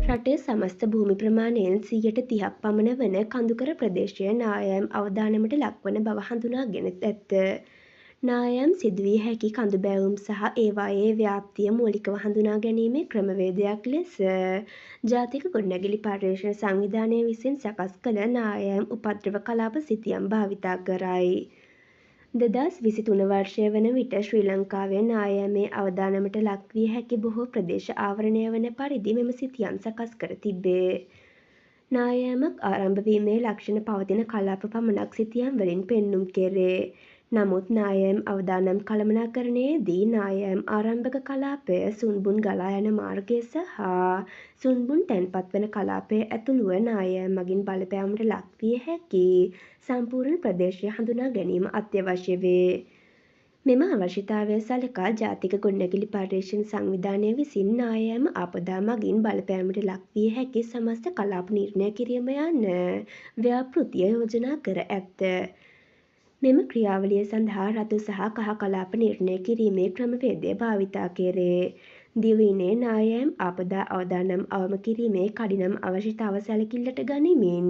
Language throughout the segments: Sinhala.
රටේ සමස්ත භූමි ප්‍රමාණයෙන් 30% පමණ වන කඳුකර ප්‍රදේශය නායම් අවදානමට ලක්වන බව හඳුනාගෙන ඇත. නායම් සිදුවිය හැකි කඳුබැවුම් සහ ඒවායේ ව්‍යාප්තිය මූලිකව හඳුනා ගැනීමේ ක්‍රමවේදයක් ලෙස ජාතික ගොඩනැගිලි පර්යේෂණ සංවිධානය විසින් සකස් කළ නායම් උපද්‍රව කලාප සිතියම් භාවිතා කරයි. 2023 වර්ෂය වන විට ශ්‍රී ලංකාවේ නායමේ අවදානමට ලක්විය හැකි බොහෝ ප්‍රදේශ ආවරණය වන පරිදි මෙම සිතියම් සකස් කර තිබේ. නායමක් ආරම්භ වීමේ ලක්ෂණ පවතින කලාප පමණක් සිතියම් වලින් පෙන්නුම් කෙරේ. නමුත් නායම් අවදානම් කළමනාකරණයේදී නායම් ආරම්භක කලාපය සුන්බුන් ගලා යන මාර්ගය සහ සුන්බුන් තැන්පත් වන කලාපය ඇතුළුව නායම් මගින් බලපෑමට ලක්විය හැකි සම්පූර්ණ ප්‍රදේශය හඳුනා ගැනීම අත්‍යවශ්‍ය වේ. මෙම අවශ්‍යතාවය සලකා ජාතික ගොඩනැගිලි පර්යේෂණ සංවිධානය විසින් නායම් ආපදා මගින් බලපෑමට ලක්විය හැකි සමස්ත කලාප නිර්ණය කිරීම යන ව්‍යාපෘතිය යෝජනා කර ඇත. මෙම ක්‍රියාවලිය සඳහා රතු සහ කහ කලාප නිර්ණය කිරීමේ ක්‍රමවේදය භාවිතා කෙරේ. දිවයිනේ නායම් ආපදා අවදානම් අවම කිරීමේ කඩිනම් අවශ්‍යතාව සැලකිල්ලට ගනිමින්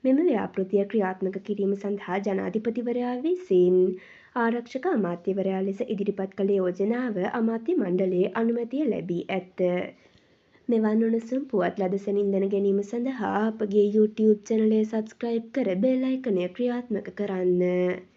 මෙම ව්‍යාපෘතිය ක්‍රියාත්මක කිරීම සඳහා ජනාධිපතිවරයා විසින් ආරක්ෂක අමාත්‍යවරයා ලෙස ඉදිරිපත් කළ යෝජනාව අමාත්‍ය මණ්ඩලයේ අනුමැතිය ලැබී ඇත. මෙවන් උණුසුම් පුවත් ලද සැනින් දැන ගැනීම සඳහා අපගේ YouTube චැනලය සබ්ස්ක්‍රයිබ් කර බෙල් අයිකනය ක්‍රියාත්මක කරන්න.